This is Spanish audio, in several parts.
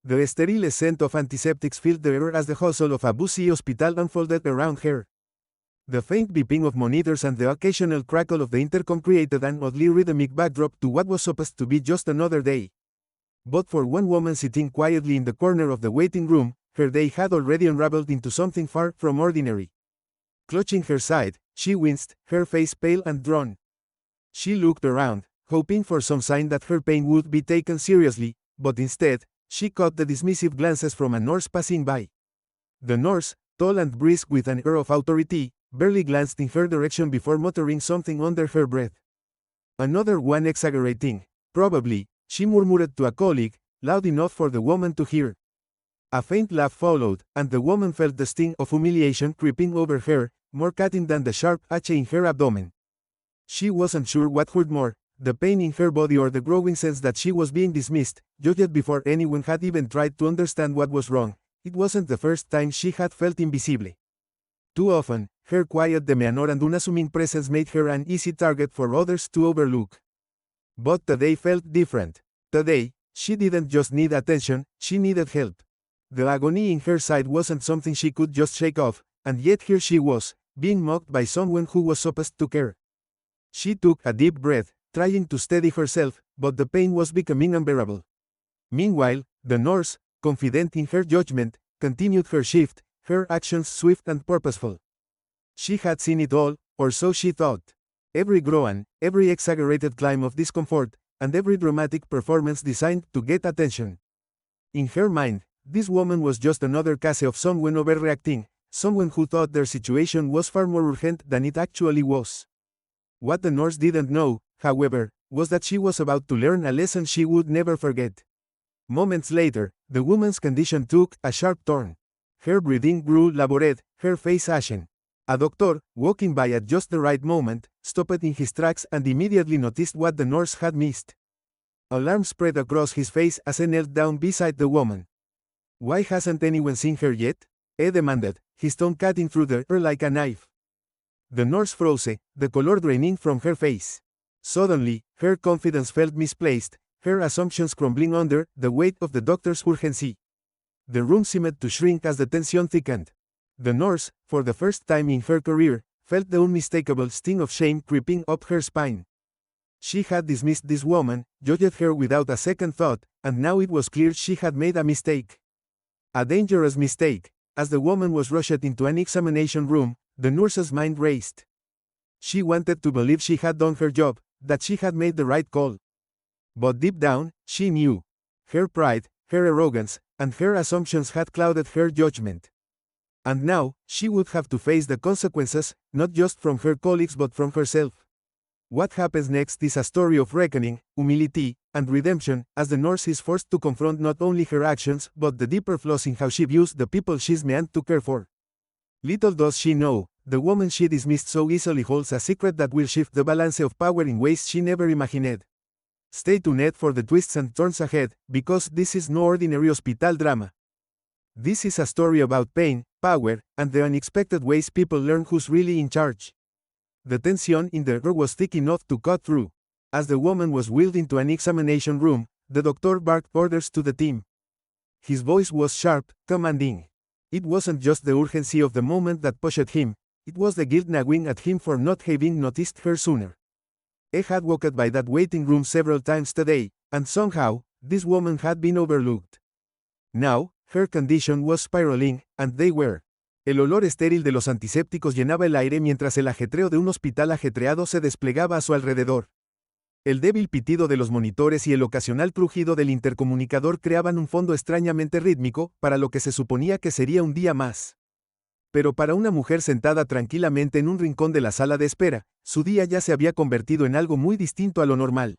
The sterile scent of antiseptics filled the air as the hustle of a busy hospital unfolded around her. The faint beeping of monitors and the occasional crackle of the intercom created an oddly rhythmic backdrop to what was supposed to be just another day. But for one woman sitting quietly in the corner of the waiting room, her day had already unraveled into something far from ordinary. Clutching her side, she winced, her face pale and drawn. She looked around, hoping for some sign that her pain would be taken seriously, but instead, she caught the dismissive glances from a nurse passing by. The nurse, tall and brisk with an air of authority, barely glanced in her direction before muttering something under her breath. Another one exaggerating, probably, she murmured to a colleague, loud enough for the woman to hear. A faint laugh followed, and the woman felt the sting of humiliation creeping over her, more cutting than the sharp ache in her abdomen. She wasn't sure what hurt more, the pain in her body or the growing sense that she was being dismissed, judged before anyone had even tried to understand what was wrong. It wasn't the first time she had felt invisible. Too often, her quiet demeanor and unassuming presence made her an easy target for others to overlook. But today felt different. Today, she didn't just need attention, she needed help. The agony in her side wasn't something she could just shake off, and yet here she was, being mocked by someone who was supposed to care. She took a deep breath, trying to steady herself, but the pain was becoming unbearable. Meanwhile, the nurse, confident in her judgment, continued her shift, her actions swift and purposeful. She had seen it all, or so she thought. Every groan, every exaggerated climb of discomfort, and every dramatic performance designed to get attention. In her mind, this woman was just another case of someone overreacting, someone who thought their situation was far more urgent than it actually was. What the nurse didn't know, however, was that she was about to learn a lesson she would never forget. Moments later, the woman's condition took a sharp turn. Her breathing grew labored, her face ashen. A doctor, walking by at just the right moment, stopped in his tracks and immediately noticed what the nurse had missed. Alarm spread across his face as he knelt down beside the woman. "Why hasn't anyone seen her yet?" he demanded, his tongue cutting through the air like a knife. The nurse froze, the color draining from her face. Suddenly, her confidence felt misplaced, her assumptions crumbling under the weight of the doctor's urgency. The room seemed to shrink as the tension thickened. The nurse, for the first time in her career, felt the unmistakable sting of shame creeping up her spine. She had dismissed this woman, judged her without a second thought, and now it was clear she had made a mistake. A dangerous mistake. As the woman was rushed into an examination room, the nurse's mind raced. She wanted to believe she had done her job, that she had made the right call. But deep down, she knew. Her pride, her arrogance, and her assumptions had clouded her judgment. And now, she would have to face the consequences, not just from her colleagues but from herself. What happens next is a story of reckoning, humility, and redemption, as the nurse is forced to confront not only her actions but the deeper flaws in how she views the people she's meant to care for. Little does she know, the woman she dismissed so easily holds a secret that will shift the balance of power in ways she never imagined. Stay tuned for the twists and turns ahead, because this is no ordinary hospital drama. This is a story about pain, power, and the unexpected ways people learn who's really in charge. The tension in the air was thick enough to cut through. As the woman was wheeled into an examination room, the doctor barked orders to the team. His voice was sharp, commanding. It wasn't just the urgency of the moment that pushed him, it was the guilt gnawing at him for not having noticed her sooner. He had walked by that waiting room several times today, and somehow, this woman had been overlooked. Now, her condition was spiraling, and they were. El olor estéril de los antisépticos llenaba el aire mientras el ajetreo de un hospital ajetreado se desplegaba a su alrededor. El débil pitido de los monitores y el ocasional crujido del intercomunicador creaban un fondo extrañamente rítmico para lo que se suponía que sería un día más. Pero para una mujer sentada tranquilamente en un rincón de la sala de espera, su día ya se había convertido en algo muy distinto a lo normal.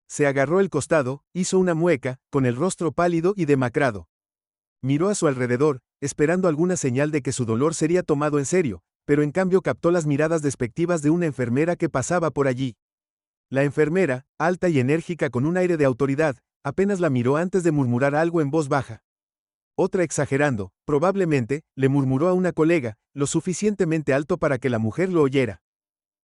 Se agarró el costado, hizo una mueca, con el rostro pálido y demacrado. Miró a su alrededor, esperando alguna señal de que su dolor sería tomado en serio, pero en cambio captó las miradas despectivas de una enfermera que pasaba por allí. La enfermera, alta y enérgica con un aire de autoridad, apenas la miró antes de murmurar algo en voz baja. Otra exagerando, probablemente, le murmuró a una colega, lo suficientemente alto para que la mujer lo oyera.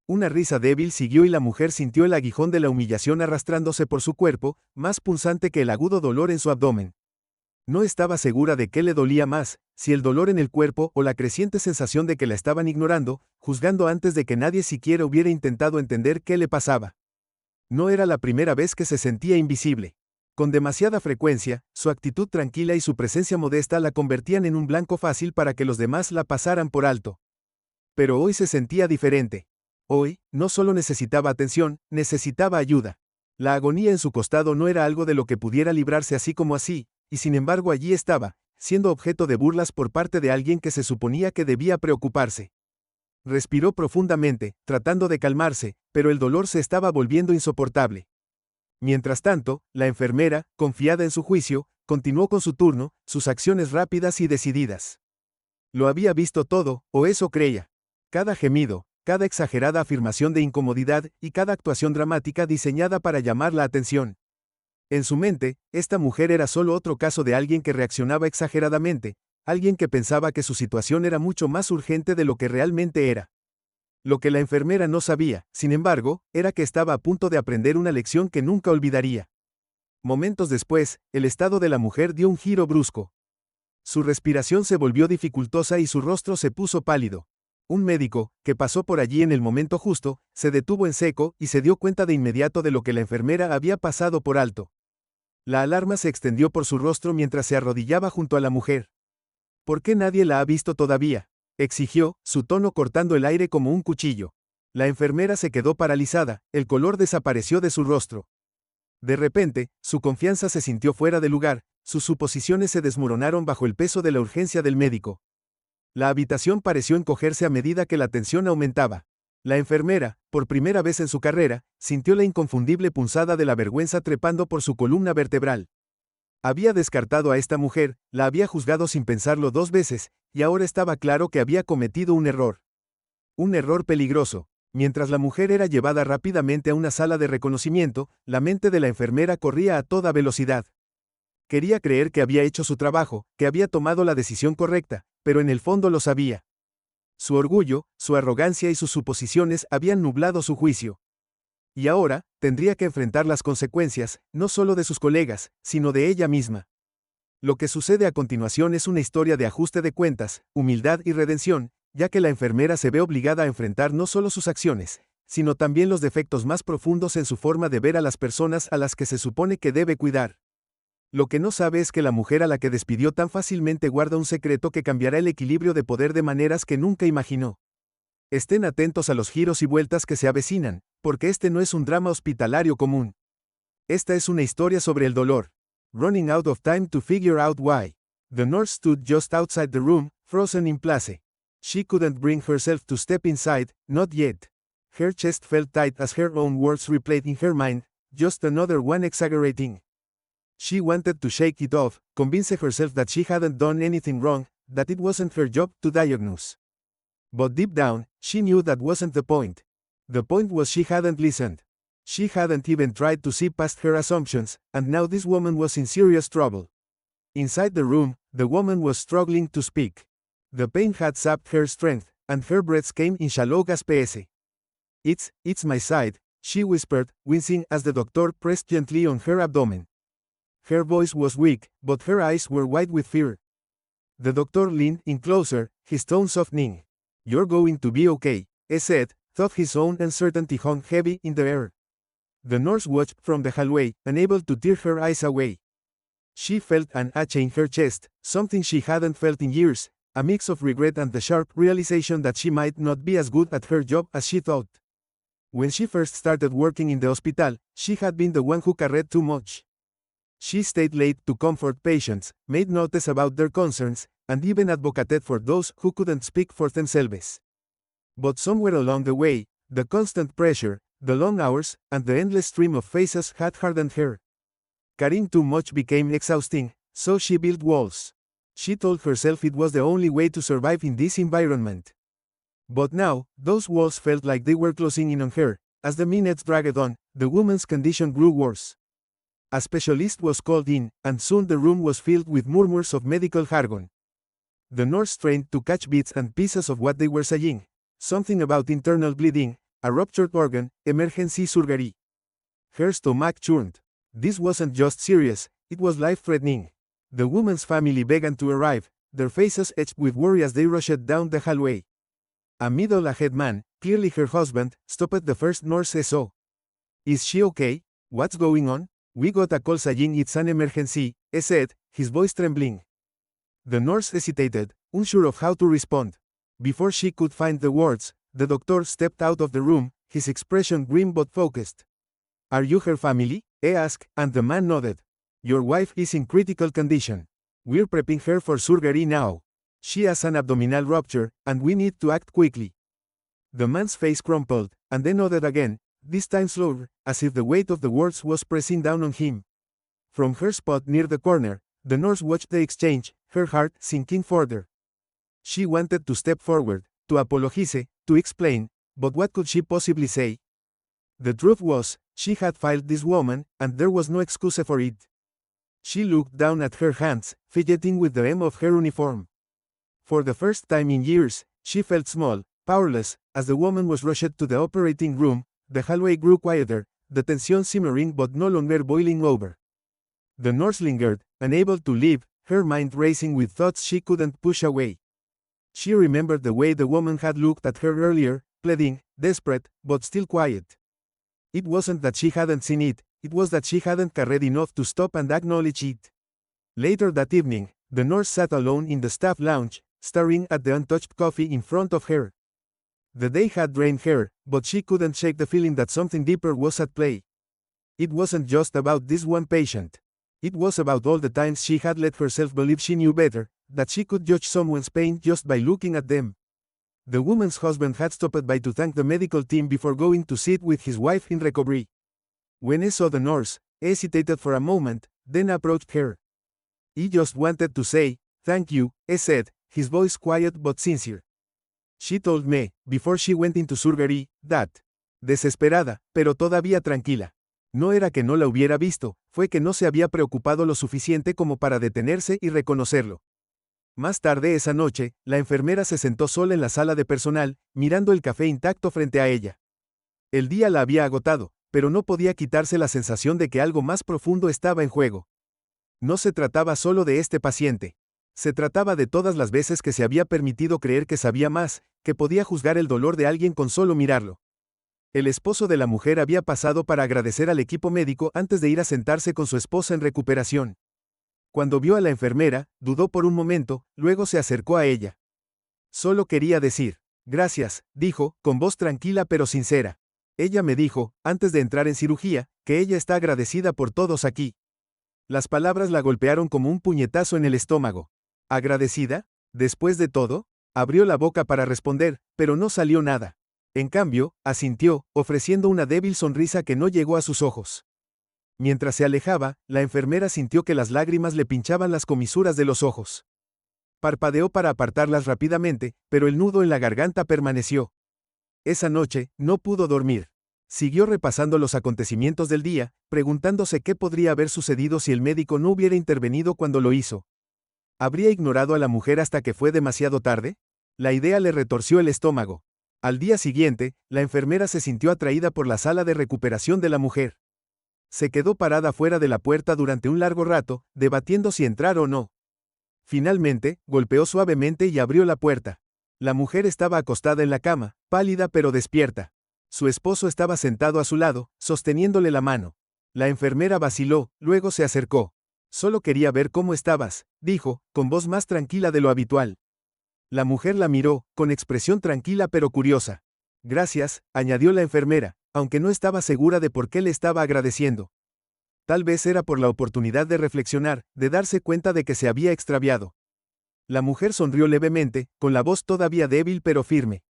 Una risa débil siguió y la mujer sintió el aguijón de la humillación arrastrándose por su cuerpo, más punzante que el agudo dolor en su abdomen. No estaba segura de qué le dolía más, si el dolor en el cuerpo o la creciente sensación de que la estaban ignorando, juzgando antes de que nadie siquiera hubiera intentado entender qué le pasaba. No era la primera vez que se sentía invisible. Con demasiada frecuencia, su actitud tranquila y su presencia modesta la convertían en un blanco fácil para que los demás la pasaran por alto. Pero hoy se sentía diferente. Hoy, no solo necesitaba atención, necesitaba ayuda. La agonía en su costado no era algo de lo que pudiera librarse así como así, y sin embargo allí estaba, siendo objeto de burlas por parte de alguien que se suponía que debía preocuparse. Respiró profundamente, tratando de calmarse, pero el dolor se estaba volviendo insoportable. Mientras tanto, la enfermera, confiada en su juicio, continuó con su turno, sus acciones rápidas y decididas. Lo había visto todo, o eso creía. Cada gemido, cada exagerada afirmación de incomodidad y cada actuación dramática diseñada para llamar la atención. En su mente, esta mujer era solo otro caso de alguien que reaccionaba exageradamente, alguien que pensaba que su situación era mucho más urgente de lo que realmente era. Lo que la enfermera no sabía, sin embargo, era que estaba a punto de aprender una lección que nunca olvidaría. Momentos después, el estado de la mujer dio un giro brusco. Su respiración se volvió dificultosa y su rostro se puso pálido. Un médico, que pasó por allí en el momento justo, se detuvo en seco y se dio cuenta de inmediato de lo que la enfermera había pasado por alto. La alarma se extendió por su rostro mientras se arrodillaba junto a la mujer. ¿Por qué nadie la ha visto todavía?, exigió, su tono cortando el aire como un cuchillo. La enfermera se quedó paralizada, el color desapareció de su rostro. De repente, su confianza se sintió fuera de lugar, sus suposiciones se desmoronaron bajo el peso de la urgencia del médico. La habitación pareció encogerse a medida que la tensión aumentaba. La enfermera, por primera vez en su carrera, sintió la inconfundible punzada de la vergüenza trepando por su columna vertebral. Había descartado a esta mujer, la había juzgado sin pensarlo 2 veces, y ahora estaba claro que había cometido un error. Un error peligroso. Mientras la mujer era llevada rápidamente a una sala de reconocimiento, la mente de la enfermera corría a toda velocidad. Quería creer que había hecho su trabajo, que había tomado la decisión correcta, pero en el fondo lo sabía. Su orgullo, su arrogancia y sus suposiciones habían nublado su juicio. Y ahora, tendría que enfrentar las consecuencias, no solo de sus colegas, sino de ella misma. Lo que sucede a continuación es una historia de ajuste de cuentas, humildad y redención, ya que la enfermera se ve obligada a enfrentar no solo sus acciones, sino también los defectos más profundos en su forma de ver a las personas a las que se supone que debe cuidar. Lo que no sabe es que la mujer a la que despidió tan fácilmente guarda un secreto que cambiará el equilibrio de poder de maneras que nunca imaginó. Estén atentos a los giros y vueltas que se avecinan, porque este no es un drama hospitalario común. Esta es una historia sobre el dolor. Running out of time to figure out why. The nurse stood just outside the room, frozen in place. She couldn't bring herself to step inside, not yet. Her chest felt tight as her own words replayed in her mind, just another one exaggerating. She wanted to shake it off, convince herself that she hadn't done anything wrong, that it wasn't her job to diagnose. But deep down, she knew that wasn't the point. The point was she hadn't listened. She hadn't even tried to see past her assumptions, and now this woman was in serious trouble. Inside the room, the woman was struggling to speak. The pain had sapped her strength, and her breaths came in shallow gasps. It's my side, she whispered, wincing as the doctor pressed gently on her abdomen. Her voice was weak, but her eyes were wide with fear. The doctor leaned in closer, his tone softening. "You're going to be okay," he said, thought his own uncertainty hung heavy in the air. The nurse watched from the hallway, unable to tear her eyes away. She felt an ache in her chest, something she hadn't felt in years, a mix of regret and the sharp realization that she might not be as good at her job as she thought. When she first started working in the hospital, she had been the one who carried too much. She stayed late to comfort patients, made notes about their concerns, and even advocated for those who couldn't speak for themselves. But somewhere along the way, the constant pressure, the long hours, and the endless stream of faces had hardened her. Carrying too much became exhausting, so she built walls. She told herself it was the only way to survive in this environment. But now, those walls felt like they were closing in on her. As the minutes dragged on, the woman's condition grew worse. A specialist was called in, and soon the room was filled with murmurs of medical jargon. The nurse strained to catch bits and pieces of what they were saying. Something about internal bleeding, a ruptured organ, emergency surgery. Her stomach churned. This wasn't just serious, it was life-threatening. The woman's family began to arrive, their faces etched with worry as they rushed down the hallway. A middle-aged man, clearly her husband, stopped the first nurse and saw. Is she okay? What's going on? We got a call saying it's an emergency, he said, his voice trembling. The nurse hesitated, unsure of how to respond. Before she could find the words, the doctor stepped out of the room, his expression grim but focused. Are you her family? He asked, and the man nodded. Your wife is in critical condition. We're prepping her for surgery now. She has an abdominal rupture, and we need to act quickly. The man's face crumpled, and then nodded again, this time slower, as if the weight of the words was pressing down on him. From her spot near the corner, the nurse watched the exchange, her heart sinking further. She wanted to step forward, to apologize, to explain, but what could she possibly say? The truth was, she had failed this woman, and there was no excuse for it. She looked down at her hands, fidgeting with the hem of her uniform. For the first time in years, she felt small, powerless, as the woman was rushed to the operating room. The hallway grew quieter, the tension simmering but no longer boiling over. The nurse lingered, unable to leave, her mind racing with thoughts she couldn't push away. She remembered the way the woman had looked at her earlier, pleading, desperate, but still quiet. It wasn't that she hadn't seen it, it was that she hadn't cared enough to stop and acknowledge it. Later that evening, the nurse sat alone in the staff lounge, staring at the untouched coffee in front of her. The day had drained her, but she couldn't shake the feeling that something deeper was at play. It wasn't just about this one patient. It was about all the times she had let herself believe she knew better, that she could judge someone's pain just by looking at them. The woman's husband had stopped by to thank the medical team before going to sit with his wife in recovery. When he saw the nurse, he hesitated for a moment, then approached her. He just wanted to say, thank you, he said, his voice quiet but sincere. She told me, before she went into surgery, that, desesperada, pero todavía tranquila. No era que no la hubiera visto, fue que no se había preocupado lo suficiente como para detenerse y reconocerlo. Más tarde esa noche, la enfermera se sentó sola en la sala de personal, mirando el café intacto frente a ella. El día la había agotado, pero no podía quitarse la sensación de que algo más profundo estaba en juego. No se trataba solo de este paciente. Se trataba de todas las veces que se había permitido creer que sabía más, que podía juzgar el dolor de alguien con solo mirarlo. El esposo de la mujer había pasado para agradecer al equipo médico antes de ir a sentarse con su esposa en recuperación. Cuando vio a la enfermera, dudó por un momento, luego se acercó a ella. Solo quería decir, gracias, dijo, con voz tranquila pero sincera. Ella me dijo, antes de entrar en cirugía, que ella está agradecida por todos aquí. Las palabras la golpearon como un puñetazo en el estómago. ¿Agradecida? Después de todo, abrió la boca para responder, pero no salió nada. En cambio, asintió, ofreciendo una débil sonrisa que no llegó a sus ojos. Mientras se alejaba, la enfermera sintió que las lágrimas le pinchaban las comisuras de los ojos. Parpadeó para apartarlas rápidamente, pero el nudo en la garganta permaneció. Esa noche, no pudo dormir. Siguió repasando los acontecimientos del día, preguntándose qué podría haber sucedido si el médico no hubiera intervenido cuando lo hizo. ¿Habría ignorado a la mujer hasta que fue demasiado tarde? La idea le retorció el estómago. Al día siguiente, la enfermera se sintió atraída por la sala de recuperación de la mujer. Se quedó parada fuera de la puerta durante un largo rato, debatiendo si entrar o no. Finalmente, golpeó suavemente y abrió la puerta. La mujer estaba acostada en la cama, pálida pero despierta. Su esposo estaba sentado a su lado, sosteniéndole la mano. La enfermera vaciló, luego se acercó. Solo quería ver cómo estabas, dijo, con voz más tranquila de lo habitual. La mujer la miró, con expresión tranquila pero curiosa. Gracias, añadió la enfermera, aunque no estaba segura de por qué le estaba agradeciendo. Tal vez era por la oportunidad de reflexionar, de darse cuenta de que se había extraviado. La mujer sonrió levemente, con la voz todavía débil pero firme.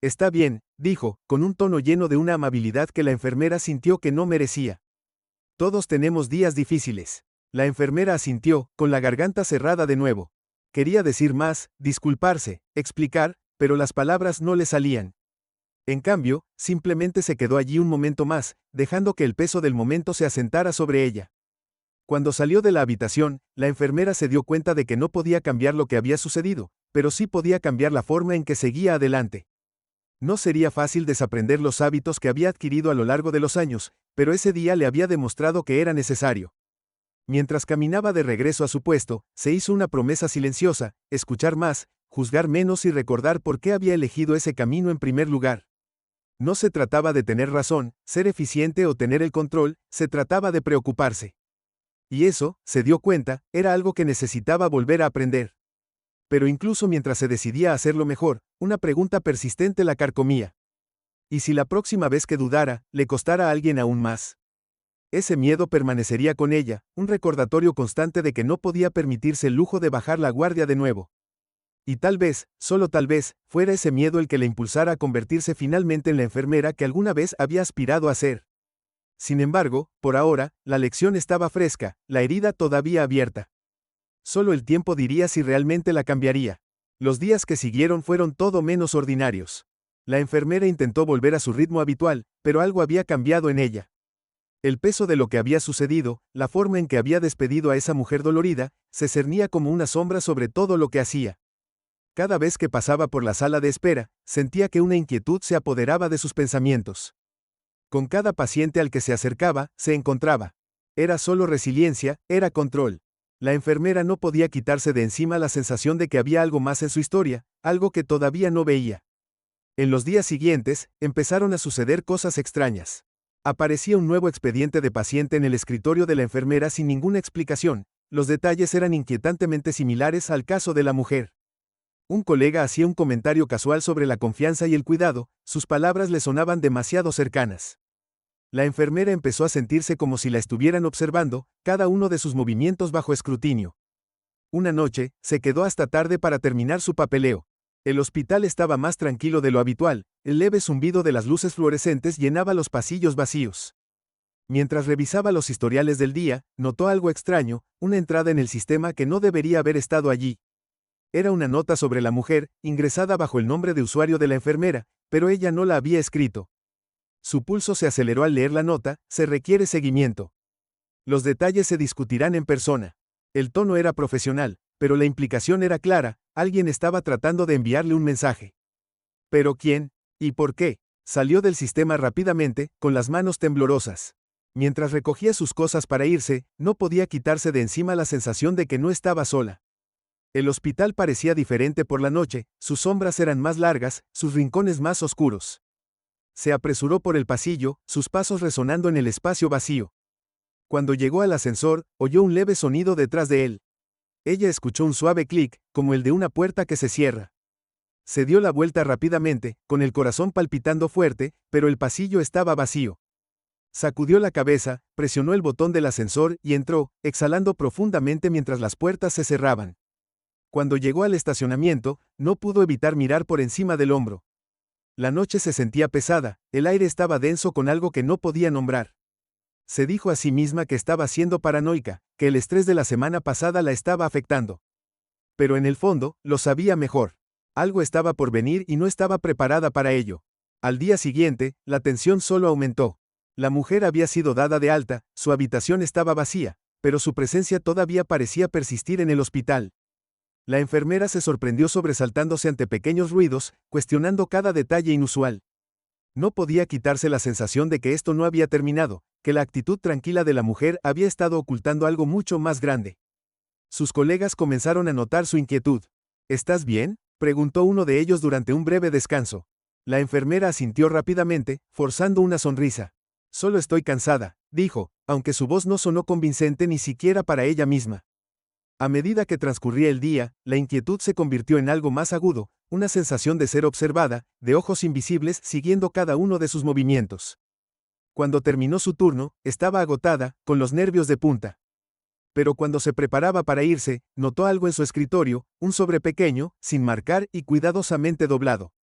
Está bien, dijo, con un tono lleno de una amabilidad que la enfermera sintió que no merecía. Todos tenemos días difíciles. La enfermera asintió, con la garganta cerrada de nuevo. Quería decir más, disculparse, explicar, pero las palabras no le salían. En cambio, simplemente se quedó allí un momento más, dejando que el peso del momento se asentara sobre ella. Cuando salió de la habitación, la enfermera se dio cuenta de que no podía cambiar lo que había sucedido, pero sí podía cambiar la forma en que seguía adelante. No sería fácil desaprender los hábitos que había adquirido a lo largo de los años, pero ese día le había demostrado que era necesario. Mientras caminaba de regreso a su puesto, se hizo una promesa silenciosa: escuchar más, juzgar menos y recordar por qué había elegido ese camino en primer lugar. No se trataba de tener razón, ser eficiente o tener el control, se trataba de preocuparse. Y eso, se dio cuenta, era algo que necesitaba volver a aprender. Pero incluso mientras se decidía a hacerlo mejor, una pregunta persistente la carcomía. ¿Y si la próxima vez que dudara, le costara a alguien aún más? Ese miedo permanecería con ella, un recordatorio constante de que no podía permitirse el lujo de bajar la guardia de nuevo. Y tal vez, solo tal vez, fuera ese miedo el que le impulsara a convertirse finalmente en la enfermera que alguna vez había aspirado a ser. Sin embargo, por ahora, la lección estaba fresca, la herida todavía abierta. Solo el tiempo diría si realmente la cambiaría. Los días que siguieron fueron todo menos ordinarios. La enfermera intentó volver a su ritmo habitual, pero algo había cambiado en ella. El peso de lo que había sucedido, la forma en que había despedido a esa mujer dolorida, se cernía como una sombra sobre todo lo que hacía. Cada vez que pasaba por la sala de espera, sentía que una inquietud se apoderaba de sus pensamientos. Con cada paciente al que se acercaba, se encontraba. Era solo resiliencia, era control. La enfermera no podía quitarse de encima la sensación de que había algo más en su historia, algo que todavía no veía. En los días siguientes, empezaron a suceder cosas extrañas. Aparecía un nuevo expediente de paciente en el escritorio de la enfermera sin ninguna explicación. Los detalles eran inquietantemente similares al caso de la mujer. Un colega hacía un comentario casual sobre la confianza y el cuidado, sus palabras le sonaban demasiado cercanas. La enfermera empezó a sentirse como si la estuvieran observando, cada uno de sus movimientos bajo escrutinio. Una noche, se quedó hasta tarde para terminar su papeleo. El hospital estaba más tranquilo de lo habitual, el leve zumbido de las luces fluorescentes llenaba los pasillos vacíos. Mientras revisaba los historiales del día, notó algo extraño, una entrada en el sistema que no debería haber estado allí. Era una nota sobre la mujer, ingresada bajo el nombre de usuario de la enfermera, pero ella no la había escrito. Su pulso se aceleró al leer la nota: se requiere seguimiento. Los detalles se discutirán en persona. El tono era profesional, pero la implicación era clara: alguien estaba tratando de enviarle un mensaje. ¿Pero quién? ¿Y por qué? Salió del sistema rápidamente, con las manos temblorosas. Mientras recogía sus cosas para irse, no podía quitarse de encima la sensación de que no estaba sola. El hospital parecía diferente por la noche, sus sombras eran más largas, sus rincones más oscuros. Se apresuró por el pasillo, sus pasos resonando en el espacio vacío. Cuando llegó al ascensor, oyó un leve sonido detrás de él. Ella escuchó un suave clic, como el de una puerta que se cierra. Se dio la vuelta rápidamente, con el corazón palpitando fuerte, pero el pasillo estaba vacío. Sacudió la cabeza, presionó el botón del ascensor y entró, exhalando profundamente mientras las puertas se cerraban. Cuando llegó al estacionamiento, no pudo evitar mirar por encima del hombro. La noche se sentía pesada, el aire estaba denso con algo que no podía nombrar. Se dijo a sí misma que estaba siendo paranoica, que el estrés de la semana pasada la estaba afectando. Pero en el fondo, lo sabía mejor. Algo estaba por venir y no estaba preparada para ello. Al día siguiente, la tensión solo aumentó. La mujer había sido dada de alta, su habitación estaba vacía, pero su presencia todavía parecía persistir en el hospital. La enfermera se sorprendió sobresaltándose ante pequeños ruidos, cuestionando cada detalle inusual. No podía quitarse la sensación de que esto no había terminado, que la actitud tranquila de la mujer había estado ocultando algo mucho más grande. Sus colegas comenzaron a notar su inquietud. ¿Estás bien?, preguntó uno de ellos durante un breve descanso. La enfermera asintió rápidamente, forzando una sonrisa. Solo estoy cansada, dijo, aunque su voz no sonó convincente ni siquiera para ella misma. A medida que transcurría el día, la inquietud se convirtió en algo más agudo, una sensación de ser observada, de ojos invisibles siguiendo cada uno de sus movimientos. Cuando terminó su turno, estaba agotada, con los nervios de punta. Pero cuando se preparaba para irse, notó algo en su escritorio, un sobre pequeño, sin marcar y cuidadosamente doblado.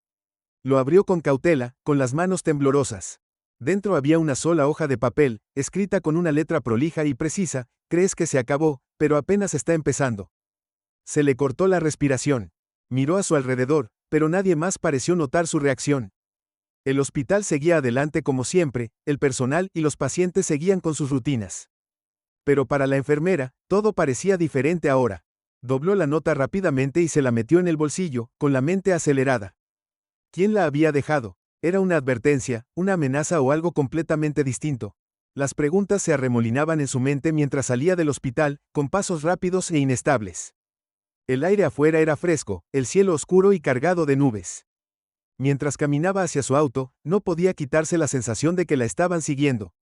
Lo abrió con cautela, con las manos temblorosas. Dentro había una sola hoja de papel, escrita con una letra prolija y precisa: crees que se acabó, pero apenas está empezando. Se le cortó la respiración. Miró a su alrededor, pero nadie más pareció notar su reacción. El hospital seguía adelante como siempre, el personal y los pacientes seguían con sus rutinas. Pero para la enfermera, todo parecía diferente ahora. Dobló la nota rápidamente y se la metió en el bolsillo, con la mente acelerada. ¿Quién la había dejado? ¿Era una advertencia, una amenaza o algo completamente distinto? Las preguntas se arremolinaban en su mente mientras salía del hospital, con pasos rápidos e inestables. El aire afuera era fresco, el cielo oscuro y cargado de nubes. Mientras caminaba hacia su auto, no podía quitarse la sensación de que la estaban siguiendo.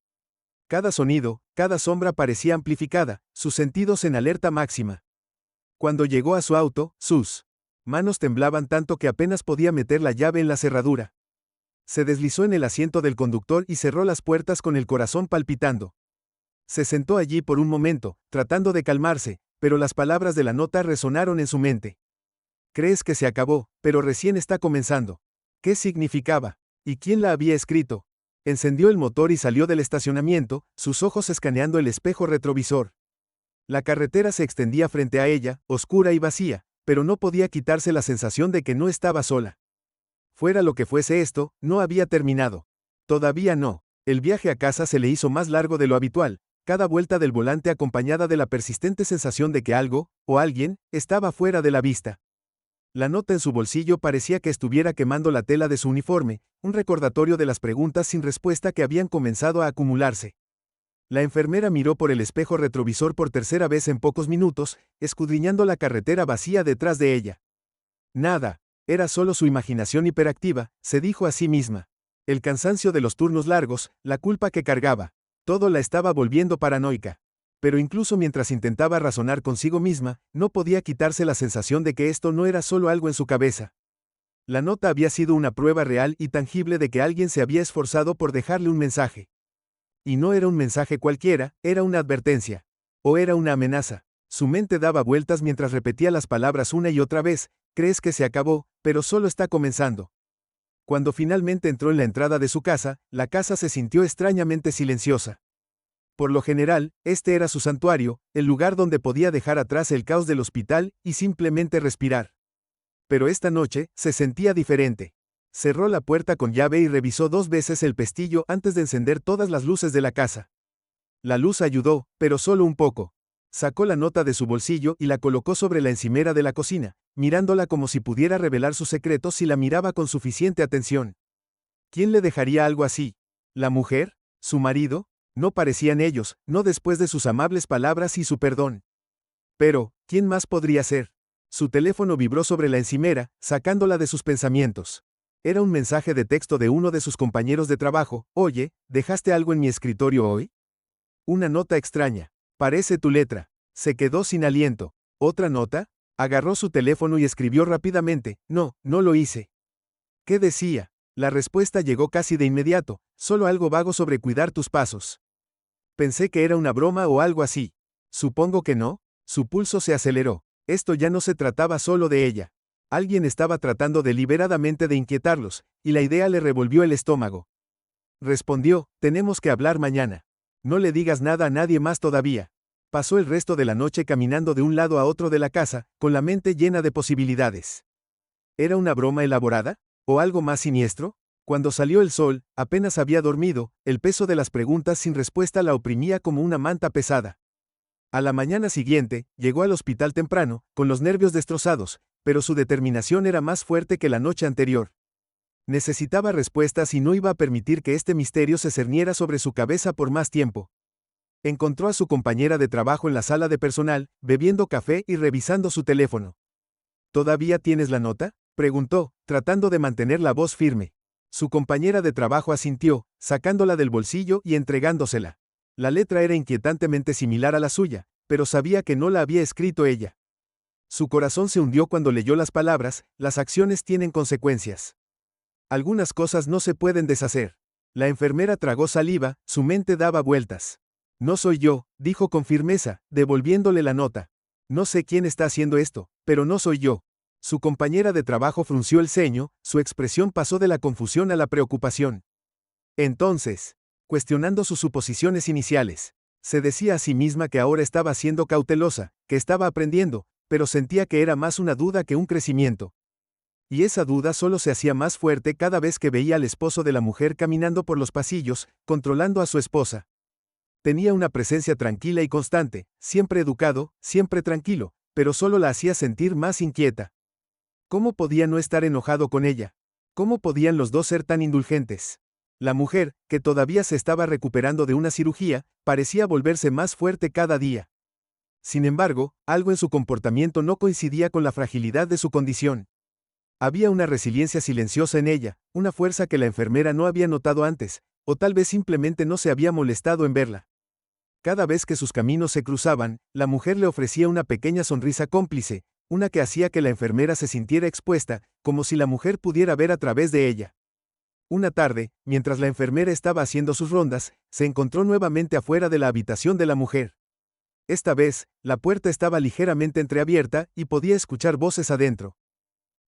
Cada sonido, cada sombra parecía amplificada, sus sentidos en alerta máxima. Cuando llegó a su auto, sus manos temblaban tanto que apenas podía meter la llave en la cerradura. Se deslizó en el asiento del conductor y cerró las puertas con el corazón palpitando. Se sentó allí por un momento, tratando de calmarse, pero las palabras de la nota resonaron en su mente. Crees que se acabó, pero recién está comenzando. ¿Qué significaba? ¿Y quién la había escrito? Encendió el motor y salió del estacionamiento, sus ojos escaneando el espejo retrovisor. La carretera se extendía frente a ella, oscura y vacía, pero no podía quitarse la sensación de que no estaba sola. Fuera lo que fuese esto, no había terminado. Todavía no. El viaje a casa se le hizo más largo de lo habitual, cada vuelta del volante acompañada de la persistente sensación de que algo, o alguien, estaba fuera de la vista. La nota en su bolsillo parecía que estuviera quemando la tela de su uniforme, un recordatorio de las preguntas sin respuesta que habían comenzado a acumularse. La enfermera miró por el espejo retrovisor por tercera vez en pocos minutos, escudriñando la carretera vacía detrás de ella. Nada. Era solo su imaginación hiperactiva, se dijo a sí misma. El cansancio de los turnos largos, la culpa que cargaba. Todo la estaba volviendo paranoica. Pero incluso mientras intentaba razonar consigo misma, no podía quitarse la sensación de que esto no era solo algo en su cabeza. La nota había sido una prueba real y tangible de que alguien se había esforzado por dejarle un mensaje. Y no era un mensaje cualquiera, era una advertencia. O era una amenaza. Su mente daba vueltas mientras repetía las palabras una y otra vez. Crees que se acabó, pero solo está comenzando. Cuando finalmente entró en la entrada de su casa, la casa se sintió extrañamente silenciosa. Por lo general, este era su santuario, el lugar donde podía dejar atrás el caos del hospital y simplemente respirar. Pero esta noche, se sentía diferente. Cerró la puerta con llave y revisó 2 veces el pestillo antes de encender todas las luces de la casa. La luz ayudó, pero solo un poco. Sacó la nota de su bolsillo y la colocó sobre la encimera de la cocina, mirándola como si pudiera revelar sus secretos si la miraba con suficiente atención. ¿Quién le dejaría algo así? ¿La mujer? ¿Su marido? No parecían ellos, no después de sus amables palabras y su perdón. Pero, ¿quién más podría ser? Su teléfono vibró sobre la encimera, sacándola de sus pensamientos. Era un mensaje de texto de uno de sus compañeros de trabajo. Oye, ¿dejaste algo en mi escritorio hoy? Una nota extraña. Parece tu letra. Se quedó sin aliento. ¿Otra nota? Agarró su teléfono y escribió rápidamente. No, no lo hice. ¿Qué decía? La respuesta llegó casi de inmediato. Solo algo vago sobre cuidar tus pasos. Pensé que era una broma o algo así. Supongo que no. Su pulso se aceleró. Esto ya no se trataba solo de ella. Alguien estaba tratando deliberadamente de inquietarlos, y la idea le revolvió el estómago. Respondió, tenemos que hablar mañana. No le digas nada a nadie más todavía. Pasó el resto de la noche caminando de un lado a otro de la casa, con la mente llena de posibilidades. ¿Era una broma elaborada? ¿O algo más siniestro? Cuando salió el sol, apenas había dormido, el peso de las preguntas sin respuesta la oprimía como una manta pesada. A la mañana siguiente, llegó al hospital temprano, con los nervios destrozados, pero su determinación era más fuerte que la noche anterior. Necesitaba respuestas y no iba a permitir que este misterio se cerniera sobre su cabeza por más tiempo. Encontró a su compañera de trabajo en la sala de personal, bebiendo café y revisando su teléfono. ¿Todavía tienes la nota?, preguntó, tratando de mantener la voz firme. Su compañera de trabajo asintió, sacándola del bolsillo y entregándosela. La letra era inquietantemente similar a la suya, pero sabía que no la había escrito ella. Su corazón se hundió cuando leyó las palabras, las acciones tienen consecuencias. Algunas cosas no se pueden deshacer. La enfermera tragó saliva, su mente daba vueltas. No soy yo, dijo con firmeza, devolviéndole la nota. No sé quién está haciendo esto, pero no soy yo. Su compañera de trabajo frunció el ceño, su expresión pasó de la confusión a la preocupación. Entonces, cuestionando sus suposiciones iniciales, se decía a sí misma que ahora estaba siendo cautelosa, que estaba aprendiendo, pero sentía que era más una duda que un crecimiento. Y esa duda solo se hacía más fuerte cada vez que veía al esposo de la mujer caminando por los pasillos, controlando a su esposa. Tenía una presencia tranquila y constante, siempre educado, siempre tranquilo, pero solo la hacía sentir más inquieta. ¿Cómo podía no estar enojado con ella? ¿Cómo podían los dos ser tan indulgentes? La mujer, que todavía se estaba recuperando de una cirugía, parecía volverse más fuerte cada día. Sin embargo, algo en su comportamiento no coincidía con la fragilidad de su condición. Había una resiliencia silenciosa en ella, una fuerza que la enfermera no había notado antes, o tal vez simplemente no se había molestado en verla. Cada vez que sus caminos se cruzaban, la mujer le ofrecía una pequeña sonrisa cómplice, una que hacía que la enfermera se sintiera expuesta, como si la mujer pudiera ver a través de ella. Una tarde, mientras la enfermera estaba haciendo sus rondas, se encontró nuevamente afuera de la habitación de la mujer. Esta vez, la puerta estaba ligeramente entreabierta y podía escuchar voces adentro.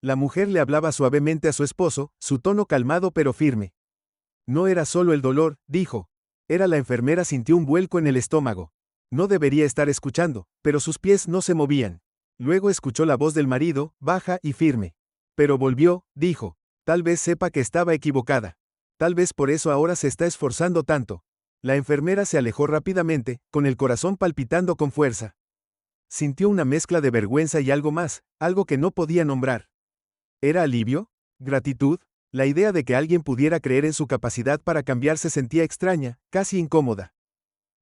La mujer le hablaba suavemente a su esposo, su tono calmado pero firme. No era solo el dolor, dijo. Era la enfermera sintió un vuelco en el estómago. No debería estar escuchando, pero sus pies no se movían. Luego escuchó la voz del marido, baja y firme. Pero volvió, dijo. Tal vez sepa que estaba equivocada. Tal vez por eso ahora se está esforzando tanto. La enfermera se alejó rápidamente, con el corazón palpitando con fuerza. Sintió una mezcla de vergüenza y algo más, algo que no podía nombrar. ¿Era alivio? ¿Gratitud? La idea de que alguien pudiera creer en su capacidad para cambiar se sentía extraña, casi incómoda.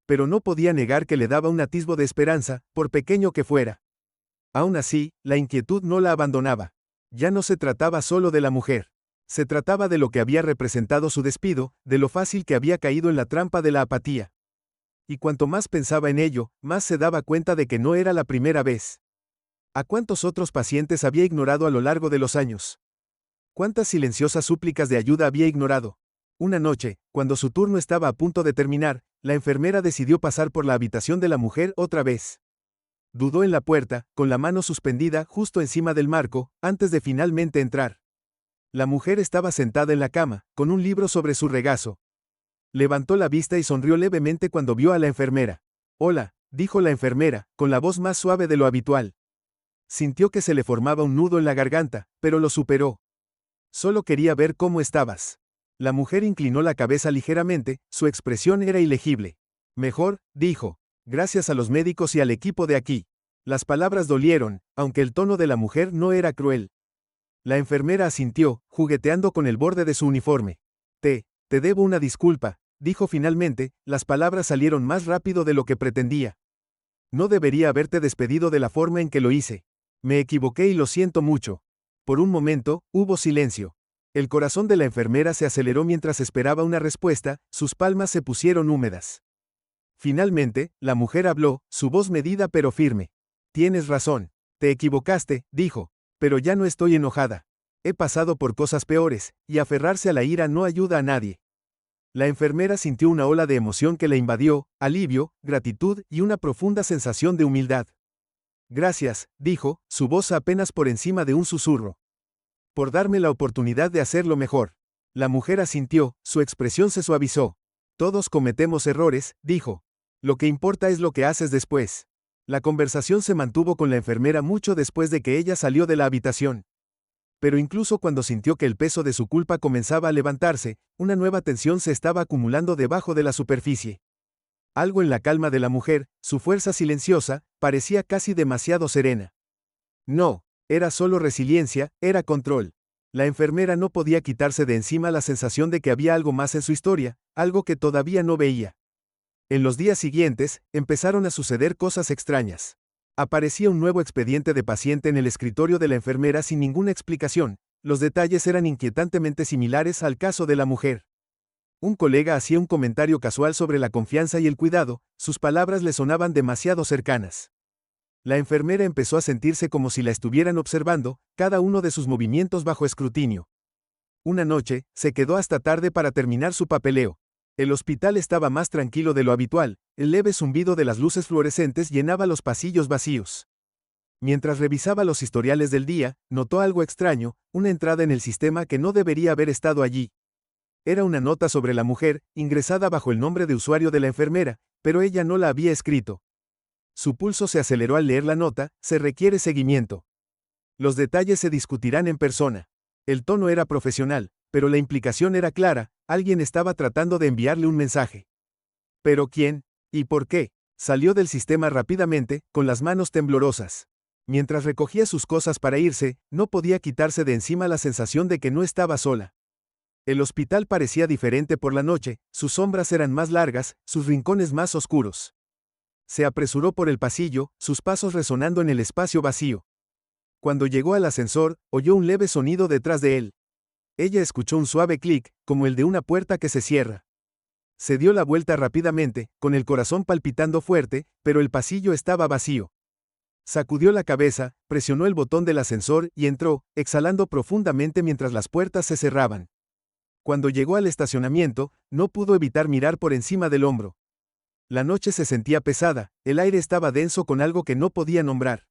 Pero no podía negar que le daba un atisbo de esperanza, por pequeño que fuera. Aún así, la inquietud no la abandonaba. Ya no se trataba solo de la mujer. Se trataba de lo que había representado su despido, de lo fácil que había caído en la trampa de la apatía. Y cuanto más pensaba en ello, más se daba cuenta de que no era la primera vez. ¿A cuántos otros pacientes había ignorado a lo largo de los años? ¿Cuántas silenciosas súplicas de ayuda había ignorado? Una noche, cuando su turno estaba a punto de terminar, la enfermera decidió pasar por la habitación de la mujer otra vez. Dudó en la puerta, con la mano suspendida justo encima del marco, antes de finalmente entrar. La mujer estaba sentada en la cama, con un libro sobre su regazo. Levantó la vista y sonrió levemente cuando vio a la enfermera. «Hola», dijo la enfermera, con la voz más suave de lo habitual. Sintió que se le formaba un nudo en la garganta, pero lo superó. «Solo quería ver cómo estabas». La mujer inclinó la cabeza ligeramente, su expresión era ilegible. «Mejor», dijo, «gracias a los médicos y al equipo de aquí». Las palabras dolieron, aunque el tono de la mujer no era cruel. La enfermera asintió, jugueteando con el borde de su uniforme. Te debo una disculpa», dijo finalmente, las palabras salieron más rápido de lo que pretendía. «No debería haberte despedido de la forma en que lo hice. Me equivoqué y lo siento mucho». Por un momento, hubo silencio. El corazón de la enfermera se aceleró mientras esperaba una respuesta, sus palmas se pusieron húmedas. Finalmente, la mujer habló, su voz medida pero firme. «Tienes razón. Te equivocaste», dijo. «Pero ya no estoy enojada. He pasado por cosas peores, y aferrarse a la ira no ayuda a nadie». La enfermera sintió una ola de emoción que la invadió, alivio, gratitud y una profunda sensación de humildad. «Gracias», dijo, su voz apenas por encima de un susurro. «Por darme la oportunidad de hacerlo mejor». La mujer asintió, su expresión se suavizó. «Todos cometemos errores», dijo. «Lo que importa es lo que haces después». La conversación se mantuvo con la enfermera mucho después de que ella salió de la habitación. Pero incluso cuando sintió que el peso de su culpa comenzaba a levantarse, una nueva tensión se estaba acumulando debajo de la superficie. Algo en la calma de la mujer, su fuerza silenciosa, parecía casi demasiado serena. No, era solo resiliencia, era control. La enfermera no podía quitarse de encima la sensación de que había algo más en su historia, algo que todavía no veía. En los días siguientes, empezaron a suceder cosas extrañas. Aparecía un nuevo expediente de paciente en el escritorio de la enfermera sin ninguna explicación. Los detalles eran inquietantemente similares al caso de la mujer. Un colega hacía un comentario casual sobre la confianza y el cuidado, sus palabras le sonaban demasiado cercanas. La enfermera empezó a sentirse como si la estuvieran observando, cada uno de sus movimientos bajo escrutinio. Una noche, se quedó hasta tarde para terminar su papeleo. El hospital estaba más tranquilo de lo habitual, el leve zumbido de las luces fluorescentes llenaba los pasillos vacíos. Mientras revisaba los historiales del día, notó algo extraño, una entrada en el sistema que no debería haber estado allí. Era una nota sobre la mujer, ingresada bajo el nombre de usuario de la enfermera, pero ella no la había escrito. Su pulso se aceleró al leer la nota, se requiere seguimiento. Los detalles se discutirán en persona. El tono era profesional, pero la implicación era clara, alguien estaba tratando de enviarle un mensaje. ¿Pero quién? ¿Y por qué? Salió del sistema rápidamente, con las manos temblorosas. Mientras recogía sus cosas para irse, no podía quitarse de encima la sensación de que no estaba sola. El hospital parecía diferente por la noche, sus sombras eran más largas, sus rincones más oscuros. Se apresuró por el pasillo, sus pasos resonando en el espacio vacío. Cuando llegó al ascensor, oyó un leve sonido detrás de él. Ella escuchó un suave clic, como el de una puerta que se cierra. Se dio la vuelta rápidamente, con el corazón palpitando fuerte, pero el pasillo estaba vacío. Sacudió la cabeza, presionó el botón del ascensor y entró, exhalando profundamente mientras las puertas se cerraban. Cuando llegó al estacionamiento, no pudo evitar mirar por encima del hombro. La noche se sentía pesada, el aire estaba denso con algo que no podía nombrar.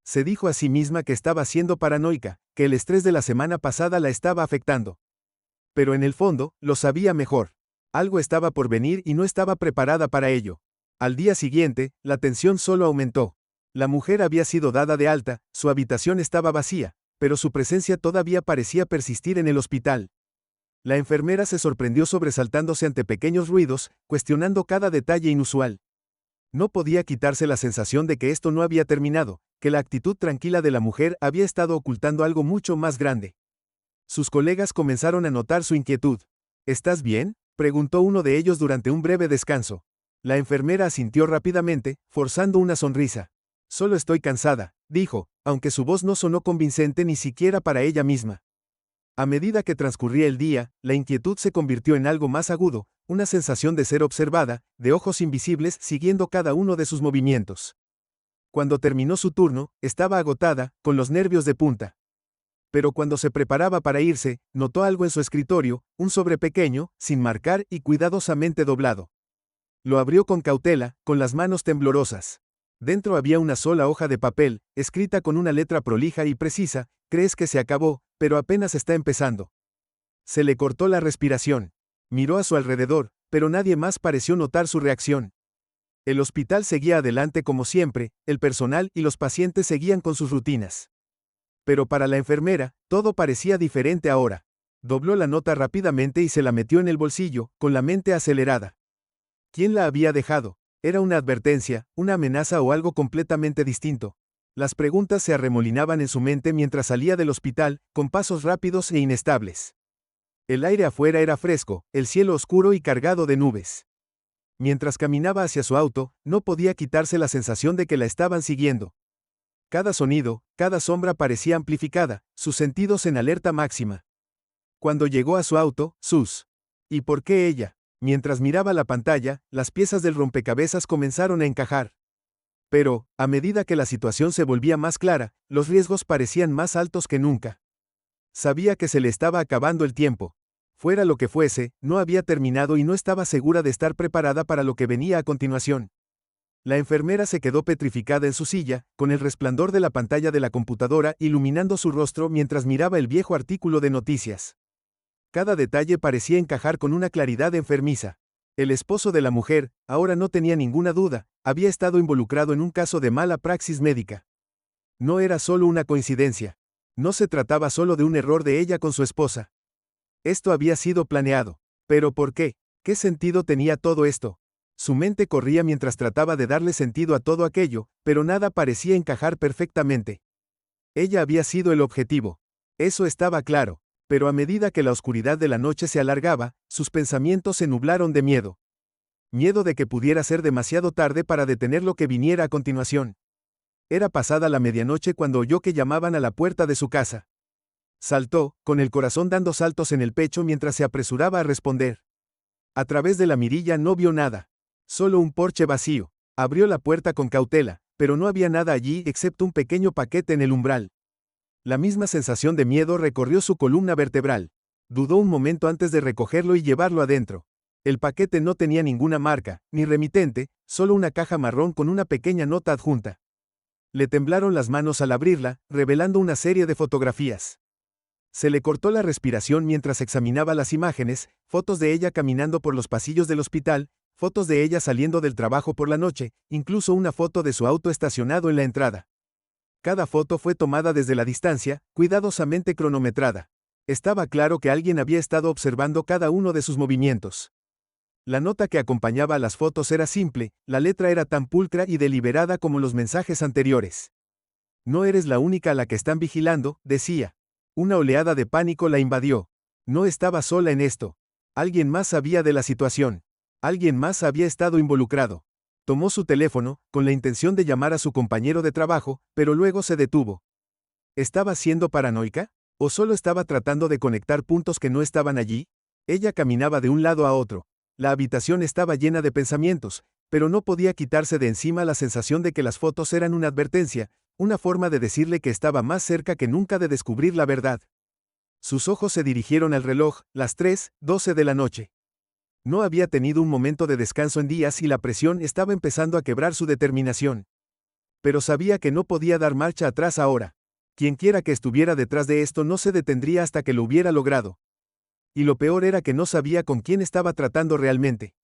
Se dijo a sí misma que estaba siendo paranoica, que el estrés de la semana pasada la estaba afectando. Pero en el fondo, lo sabía mejor. Algo estaba por venir y no estaba preparada para ello. Al día siguiente, la tensión solo aumentó. La mujer había sido dada de alta, su habitación estaba vacía, pero su presencia todavía parecía persistir en el hospital. La enfermera se sorprendió sobresaltándose ante pequeños ruidos, cuestionando cada detalle inusual. No podía quitarse la sensación de que esto no había terminado, que la actitud tranquila de la mujer había estado ocultando algo mucho más grande. Sus colegas comenzaron a notar su inquietud. ¿Estás bien?, preguntó uno de ellos durante un breve descanso. La enfermera asintió rápidamente, forzando una sonrisa. Solo estoy cansada, dijo, aunque su voz no sonó convincente ni siquiera para ella misma. A medida que transcurría el día, la inquietud se convirtió en algo más agudo, una sensación de ser observada, de ojos invisibles siguiendo cada uno de sus movimientos. Cuando terminó su turno, estaba agotada, con los nervios de punta. Pero cuando se preparaba para irse, notó algo en su escritorio, un sobre pequeño, sin marcar y cuidadosamente doblado. Lo abrió con cautela, con las manos temblorosas. Dentro había una sola hoja de papel, escrita con una letra prolija y precisa: crees que se acabó, pero apenas está empezando. Se le cortó la respiración. Miró a su alrededor, pero nadie más pareció notar su reacción. El hospital seguía adelante como siempre, el personal y los pacientes seguían con sus rutinas. Pero para la enfermera, todo parecía diferente ahora. Dobló la nota rápidamente y se la metió en el bolsillo, con la mente acelerada. ¿Quién la había dejado? ¿Era una advertencia, una amenaza o algo completamente distinto? Las preguntas se arremolinaban en su mente mientras salía del hospital, con pasos rápidos e inestables. El aire afuera era fresco, el cielo oscuro y cargado de nubes. Mientras caminaba hacia su auto, no podía quitarse la sensación de que la estaban siguiendo. Cada sonido, cada sombra parecía amplificada, sus sentidos en alerta máxima. Cuando llegó a su auto, sus. ¿Y por qué ella? Mientras miraba la pantalla, las piezas del rompecabezas comenzaron a encajar. Pero, a medida que la situación se volvía más clara, los riesgos parecían más altos que nunca. Sabía que se le estaba acabando el tiempo. Fuera lo que fuese, no había terminado y no estaba segura de estar preparada para lo que venía a continuación. La enfermera se quedó petrificada en su silla, con el resplandor de la pantalla de la computadora iluminando su rostro mientras miraba el viejo artículo de noticias. Cada detalle parecía encajar con una claridad enfermiza. El esposo de la mujer, ahora no tenía ninguna duda, había estado involucrado en un caso de mala praxis médica. No era solo una coincidencia. No se trataba solo de un error de ella con su esposa. Esto había sido planeado. ¿Pero por qué? ¿Qué sentido tenía todo esto? Su mente corría mientras trataba de darle sentido a todo aquello, pero nada parecía encajar perfectamente. Ella había sido el objetivo. Eso estaba claro, pero a medida que la oscuridad de la noche se alargaba, sus pensamientos se nublaron de miedo. Miedo de que pudiera ser demasiado tarde para detener lo que viniera a continuación. Era pasada la medianoche cuando oyó que llamaban a la puerta de su casa. Saltó, con el corazón dando saltos en el pecho mientras se apresuraba a responder. A través de la mirilla no vio nada. Solo un porche vacío. Abrió la puerta con cautela, pero no había nada allí excepto un pequeño paquete en el umbral. La misma sensación de miedo recorrió su columna vertebral. Dudó un momento antes de recogerlo y llevarlo adentro. El paquete no tenía ninguna marca, ni remitente, solo una caja marrón con una pequeña nota adjunta. Le temblaron las manos al abrirla, revelando una serie de fotografías. Se le cortó la respiración mientras examinaba las imágenes, fotos de ella caminando por los pasillos del hospital, fotos de ella saliendo del trabajo por la noche, incluso una foto de su auto estacionado en la entrada. Cada foto fue tomada desde la distancia, cuidadosamente cronometrada. Estaba claro que alguien había estado observando cada uno de sus movimientos. La nota que acompañaba a las fotos era simple, la letra era tan pulcra y deliberada como los mensajes anteriores. No eres la única a la que están vigilando, decía. Una oleada de pánico la invadió. No estaba sola en esto. Alguien más sabía de la situación. Alguien más había estado involucrado. Tomó su teléfono, con la intención de llamar a su compañero de trabajo, pero luego se detuvo. ¿Estaba siendo paranoica? ¿O solo estaba tratando de conectar puntos que no estaban allí? Ella caminaba de un lado a otro. La habitación estaba llena de pensamientos, pero no podía quitarse de encima la sensación de que las fotos eran una advertencia, una forma de decirle que estaba más cerca que nunca de descubrir la verdad. Sus ojos se dirigieron al reloj, las 3:12 de la noche. No había tenido un momento de descanso en días y la presión estaba empezando a quebrar su determinación. Pero sabía que no podía dar marcha atrás ahora. Quienquiera que estuviera detrás de esto no se detendría hasta que lo hubiera logrado. Y lo peor era que no sabía con quién estaba tratando realmente.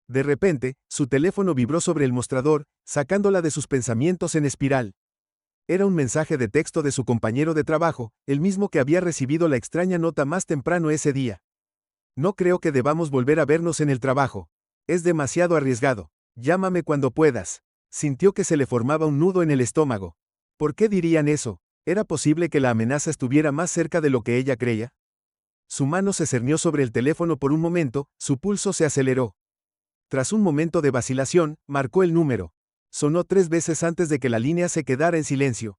De repente, su teléfono vibró sobre el mostrador, sacándola de sus pensamientos en espiral. Era un mensaje de texto de su compañero de trabajo, el mismo que había recibido la extraña nota más temprano ese día. No creo que debamos volver a vernos en el trabajo. Es demasiado arriesgado. Llámame cuando puedas. Sintió que se le formaba un nudo en el estómago. ¿Por qué dirían eso? ¿Era posible que la amenaza estuviera más cerca de lo que ella creía? Su mano se cernió sobre el teléfono por un momento, su pulso se aceleró. Tras un momento de vacilación, marcó el número. Sonó 3 veces antes de que la línea se quedara en silencio.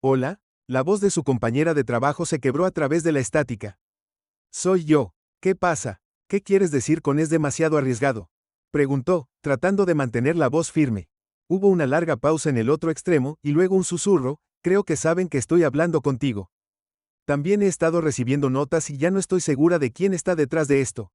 ¿Hola? La voz de su compañera de trabajo se quebró a través de la estática. Soy yo. ¿Qué pasa? ¿Qué quieres decir con es demasiado arriesgado? Preguntó, tratando de mantener la voz firme. Hubo una larga pausa en el otro extremo, y luego un susurro, creo que saben que estoy hablando contigo. También he estado recibiendo notas y ya no estoy segura de quién está detrás de esto.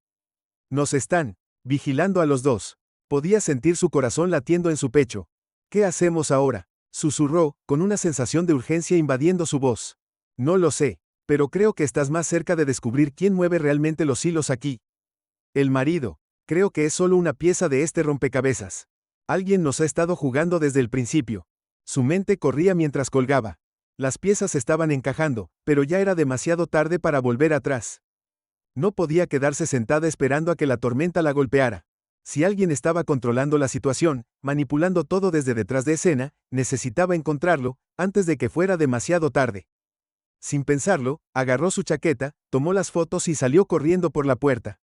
Nos están vigilando a los dos. Podía sentir su corazón latiendo en su pecho. ¿Qué hacemos ahora? Susurró, con una sensación de urgencia invadiendo su voz. No lo sé, pero creo que estás más cerca de descubrir quién mueve realmente los hilos aquí. El marido. Creo que es solo una pieza de este rompecabezas. Alguien nos ha estado jugando desde el principio. Su mente corría mientras colgaba. Las piezas estaban encajando, pero ya era demasiado tarde para volver atrás. No podía quedarse sentada esperando a que la tormenta la golpeara. Si alguien estaba controlando la situación, manipulando todo desde detrás de escena, necesitaba encontrarlo, antes de que fuera demasiado tarde. Sin pensarlo, agarró su chaqueta, tomó las fotos y salió corriendo por la puerta.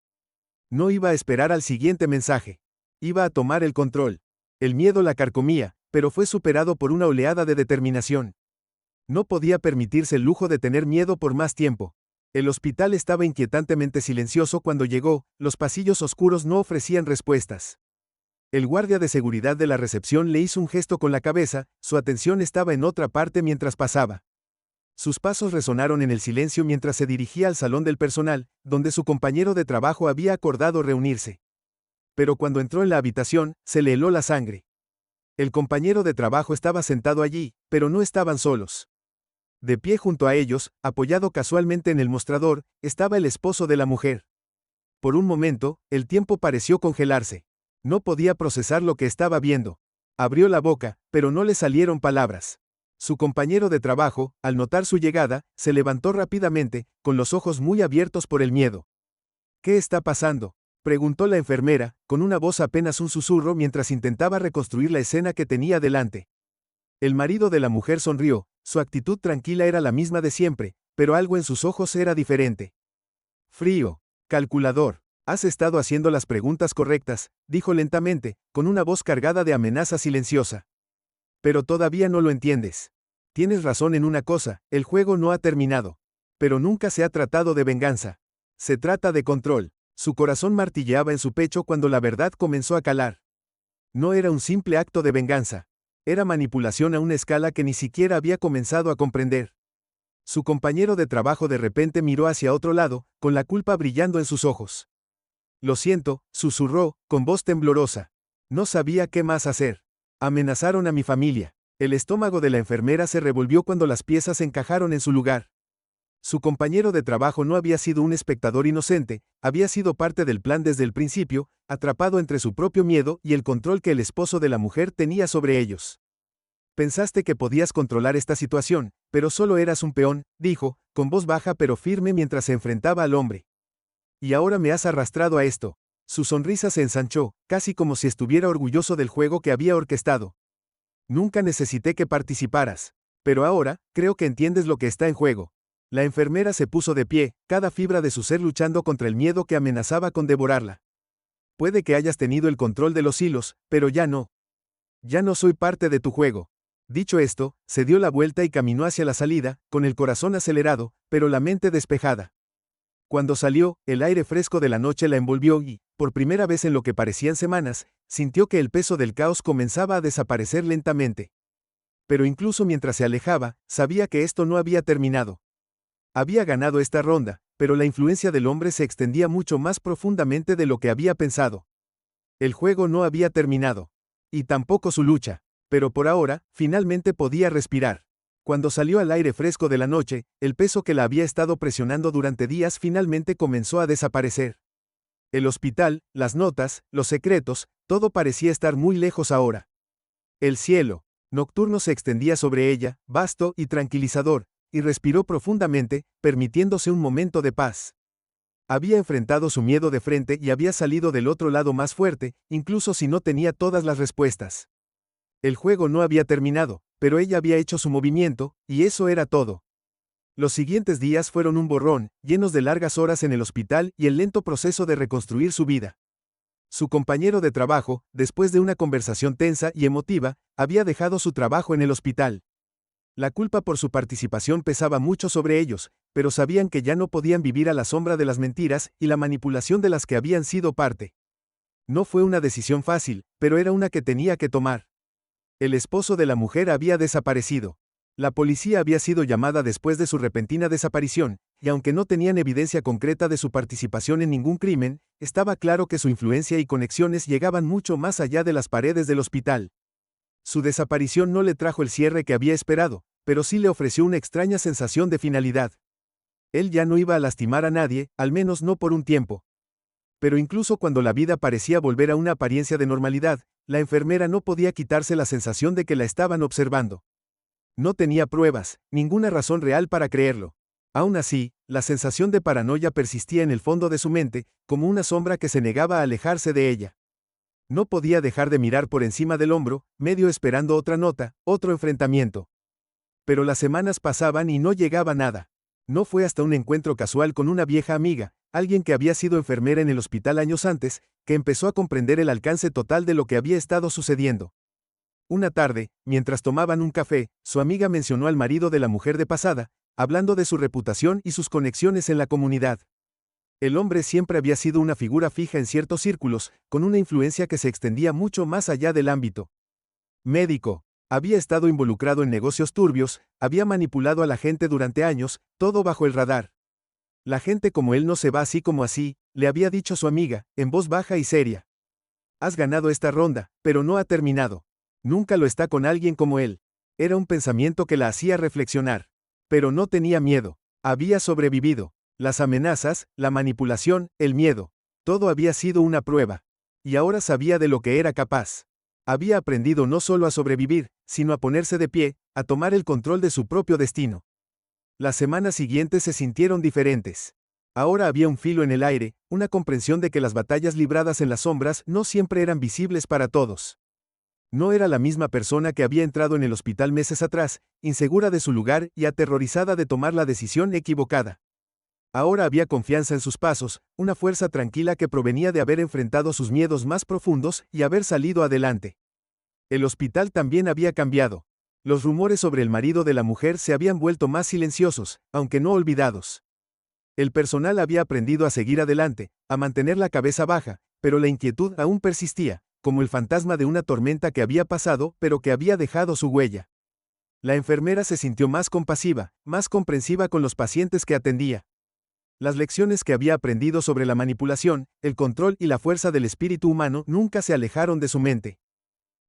No iba a esperar al siguiente mensaje. Iba a tomar el control. El miedo la carcomía, pero fue superado por una oleada de determinación. No podía permitirse el lujo de tener miedo por más tiempo. El hospital estaba inquietantemente silencioso cuando llegó, los pasillos oscuros no ofrecían respuestas. El guardia de seguridad de la recepción le hizo un gesto con la cabeza, su atención estaba en otra parte mientras pasaba. Sus pasos resonaron en el silencio mientras se dirigía al salón del personal, donde su compañero de trabajo había acordado reunirse. Pero cuando entró en la habitación, se le heló la sangre. El compañero de trabajo estaba sentado allí, pero no estaban solos. De pie junto a ellos, apoyado casualmente en el mostrador, estaba el esposo de la mujer. Por un momento, el tiempo pareció congelarse. No podía procesar lo que estaba viendo. Abrió la boca, pero no le salieron palabras. Su compañero de trabajo, al notar su llegada, se levantó rápidamente, con los ojos muy abiertos por el miedo. ¿Qué está pasando?, preguntó la enfermera, con una voz apenas un susurro mientras intentaba reconstruir la escena que tenía delante. El marido de la mujer sonrió, su actitud tranquila era la misma de siempre, pero algo en sus ojos era diferente. Frío, calculador, has estado haciendo las preguntas correctas, dijo lentamente, con una voz cargada de amenaza silenciosa. Pero todavía no lo entiendes. Tienes razón en una cosa, el juego no ha terminado. Pero nunca se ha tratado de venganza. Se trata de control. Su corazón martilleaba en su pecho cuando la verdad comenzó a calar. No era un simple acto de venganza. Era manipulación a una escala que ni siquiera había comenzado a comprender. Su compañero de trabajo de repente miró hacia otro lado, con la culpa brillando en sus ojos. Lo siento, susurró, con voz temblorosa. No sabía qué más hacer. Amenazaron a mi familia. El estómago de la enfermera se revolvió cuando las piezas encajaron en su lugar. Su compañero de trabajo no había sido un espectador inocente, había sido parte del plan desde el principio, atrapado entre su propio miedo y el control que el esposo de la mujer tenía sobre ellos. Pensaste que podías controlar esta situación, pero solo eras un peón, dijo, con voz baja pero firme mientras se enfrentaba al hombre. Y ahora me has arrastrado a esto. Su sonrisa se ensanchó, casi como si estuviera orgulloso del juego que había orquestado. Nunca necesité que participaras. Pero ahora, creo que entiendes lo que está en juego. La enfermera se puso de pie, cada fibra de su ser luchando contra el miedo que amenazaba con devorarla. Puede que hayas tenido el control de los hilos, pero ya no. Ya no soy parte de tu juego. Dicho esto, se dio la vuelta y caminó hacia la salida, con el corazón acelerado, pero la mente despejada. Cuando salió, el aire fresco de la noche la envolvió y, por primera vez en lo que parecían semanas, sintió que el peso del caos comenzaba a desaparecer lentamente. Pero incluso mientras se alejaba, sabía que esto no había terminado. Había ganado esta ronda, pero la influencia del hombre se extendía mucho más profundamente de lo que había pensado. El juego no había terminado. Y tampoco su lucha. Pero por ahora, finalmente podía respirar. Cuando salió al aire fresco de la noche, el peso que la había estado presionando durante días finalmente comenzó a desaparecer. El hospital, las notas, los secretos, todo parecía estar muy lejos ahora. El cielo nocturno se extendía sobre ella, vasto y tranquilizador, y respiró profundamente, permitiéndose un momento de paz. Había enfrentado su miedo de frente y había salido del otro lado más fuerte, incluso si no tenía todas las respuestas. El juego no había terminado, pero ella había hecho su movimiento, y eso era todo. Los siguientes días fueron un borrón, llenos de largas horas en el hospital y el lento proceso de reconstruir su vida. Su compañero de trabajo, después de una conversación tensa y emotiva, había dejado su trabajo en el hospital. La culpa por su participación pesaba mucho sobre ellos, pero sabían que ya no podían vivir a la sombra de las mentiras y la manipulación de las que habían sido parte. No fue una decisión fácil, pero era una que tenía que tomar. El esposo de la mujer había desaparecido. La policía había sido llamada después de su repentina desaparición, y aunque no tenían evidencia concreta de su participación en ningún crimen, estaba claro que su influencia y conexiones llegaban mucho más allá de las paredes del hospital. Su desaparición no le trajo el cierre que había esperado, pero sí le ofreció una extraña sensación de finalidad. Él ya no iba a lastimar a nadie, al menos no por un tiempo. Pero incluso cuando la vida parecía volver a una apariencia de normalidad, la enfermera no podía quitarse la sensación de que la estaban observando. No tenía pruebas, ninguna razón real para creerlo. Aún así, la sensación de paranoia persistía en el fondo de su mente, como una sombra que se negaba a alejarse de ella. No podía dejar de mirar por encima del hombro, medio esperando otra nota, otro enfrentamiento. Pero las semanas pasaban y no llegaba nada. No fue hasta un encuentro casual con una vieja amiga, alguien que había sido enfermera en el hospital años antes, que empezó a comprender el alcance total de lo que había estado sucediendo. Una tarde, mientras tomaban un café, su amiga mencionó al marido de la mujer de pasada, hablando de su reputación y sus conexiones en la comunidad. El hombre siempre había sido una figura fija en ciertos círculos, con una influencia que se extendía mucho más allá del ámbito médico. Había estado involucrado en negocios turbios, había manipulado a la gente durante años, todo bajo el radar. La gente como él no se va así como así, le había dicho su amiga, en voz baja y seria. Has ganado esta ronda, pero no ha terminado. Nunca lo está con alguien como él. Era un pensamiento que la hacía reflexionar. Pero no tenía miedo. Había sobrevivido. Las amenazas, la manipulación, el miedo. Todo había sido una prueba. Y ahora sabía de lo que era capaz. Había aprendido no solo a sobrevivir, sino a ponerse de pie, a tomar el control de su propio destino. Las semanas siguientes se sintieron diferentes. Ahora había un filo en el aire, una comprensión de que las batallas libradas en las sombras no siempre eran visibles para todos. No era la misma persona que había entrado en el hospital meses atrás, insegura de su lugar y aterrorizada de tomar la decisión equivocada. Ahora había confianza en sus pasos, una fuerza tranquila que provenía de haber enfrentado sus miedos más profundos y haber salido adelante. El hospital también había cambiado. Los rumores sobre el marido de la mujer se habían vuelto más silenciosos, aunque no olvidados. El personal había aprendido a seguir adelante, a mantener la cabeza baja, pero la inquietud aún persistía, como el fantasma de una tormenta que había pasado pero que había dejado su huella. La enfermera se sintió más compasiva, más comprensiva con los pacientes que atendía. Las lecciones que había aprendido sobre la manipulación, el control y la fuerza del espíritu humano nunca se alejaron de su mente.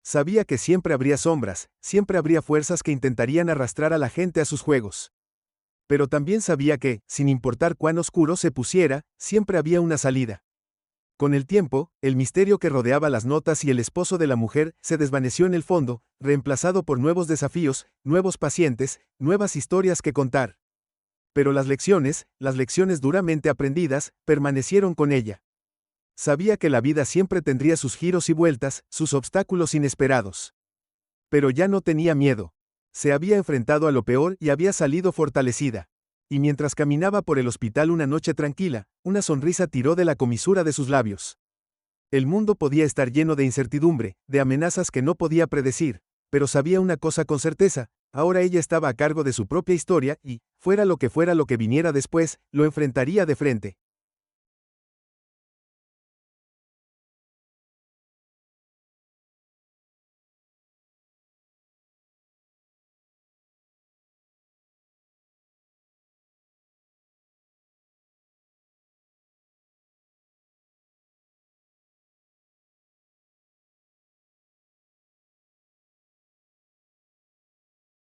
Sabía que siempre habría sombras, siempre habría fuerzas que intentarían arrastrar a la gente a sus juegos. Pero también sabía que, sin importar cuán oscuro se pusiera, siempre había una salida. Con el tiempo, el misterio que rodeaba las notas y el esposo de la mujer se desvaneció en el fondo, reemplazado por nuevos desafíos, nuevos pacientes, nuevas historias que contar. Pero las lecciones duramente aprendidas, permanecieron con ella. Sabía que la vida siempre tendría sus giros y vueltas, sus obstáculos inesperados. Pero ya no tenía miedo. Se había enfrentado a lo peor y había salido fortalecida. Y mientras caminaba por el hospital una noche tranquila, una sonrisa tiró de la comisura de sus labios. El mundo podía estar lleno de incertidumbre, de amenazas que no podía predecir, pero sabía una cosa con certeza: ahora ella estaba a cargo de su propia historia y, fuera lo que viniera después, lo enfrentaría de frente.